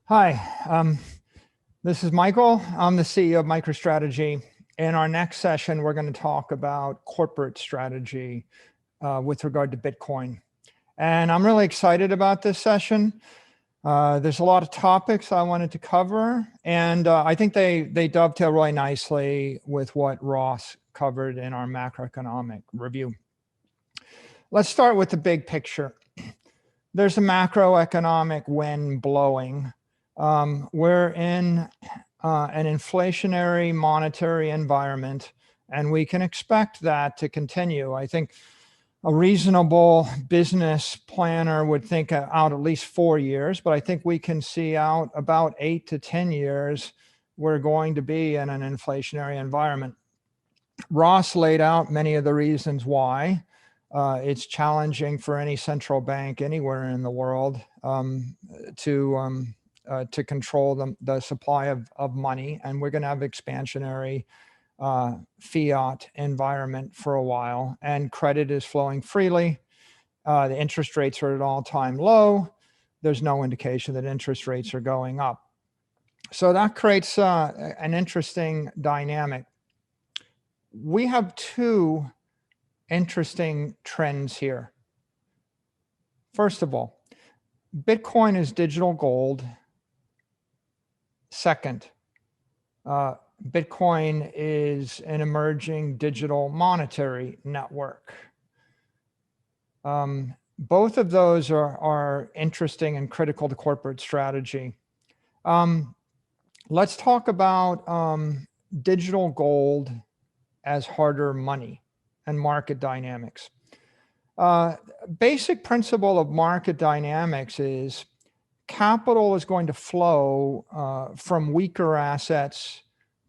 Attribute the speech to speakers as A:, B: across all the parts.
A: Hi, this is Michael. I'm the CEO of MicroStrategy. In our next session, we're going to talk about corporate strategy with regard to Bitcoin. And I'm really excited about this session. There's a lot of topics I wanted to cover, and I think they dovetail really nicely with what Ross covered in our macroeconomic review. Let's start with the big picture. There's a macroeconomic wind blowing. We're in an inflationary monetary environment, and we can expect that to continue. I think a reasonable business planner would think out at least 4 years, but I think we can see out about 8 to 10 years we're going to be in an inflationary environment. Ross laid out many of the reasons why. It's challenging for any central bank anywhere in the world to control the supply of money, and we're going to have expansionary fiat environment for a while, and credit is flowing freely. The interest rates are at an all-time low. There's no indication that interest rates are going up. So that creates an interesting dynamic. We have two interesting trends here. First of all, Bitcoin is digital gold. Second, Bitcoin is an emerging digital monetary network. Both of those are interesting and critical to corporate strategy. Let's talk about digital gold as harder money and market dynamics. Basic principle of market dynamics is capital is going to flow from weaker assets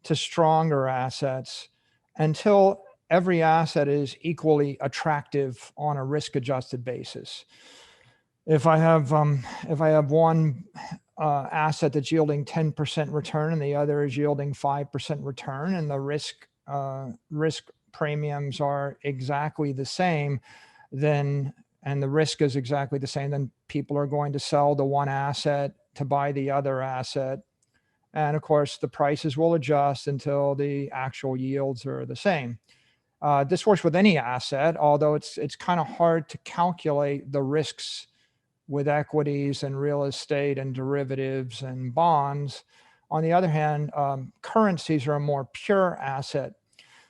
A: to stronger assets until every asset is equally attractive on a risk-adjusted basis. If I have one asset that's yielding 10% return and the other is yielding 5% return, and the risk premiums are exactly the same, then and the risk is exactly the same, then people are going to sell the one asset to buy the other asset. And of course, the prices will adjust until the actual yields are the same. This works with any asset, although it's kind of hard to calculate the risks with equities and real estate and derivatives and bonds. On the other hand, currencies are a more pure asset.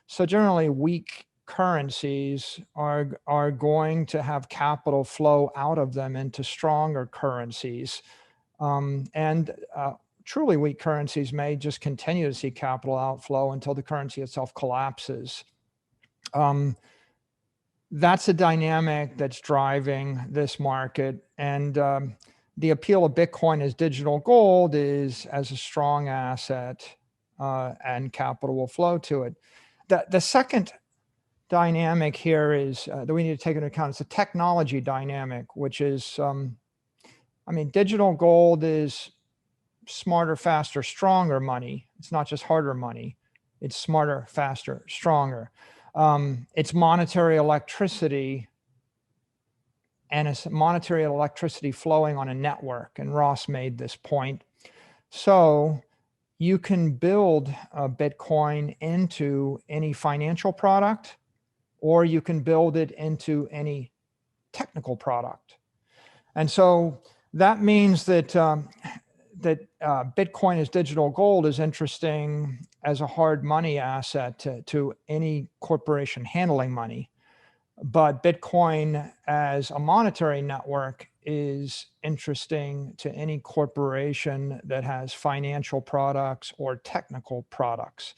A: So generally, weak currencies are going to have capital flow out of them into stronger currencies. Truly weak currencies may just continue to see capital outflow until the currency itself collapses. That's a dynamic that's driving this market. And the appeal of Bitcoin as digital gold is as a strong asset, and capital will flow to it. The second dynamic here is that we need to take into account. It's a technology dynamic, which is, digital gold is smarter, faster, stronger money. It's not just harder money. It's smarter, faster, stronger. It's monetary electricity, and it's monetary electricity flowing on a network. And Ross made this point. So you can build a Bitcoin into any financial product, or you can build it into any technical product. And so that means that Bitcoin as digital gold is interesting as a hard money asset to any corporation handling money. But Bitcoin as a monetary network is interesting to any corporation that has financial products or technical products.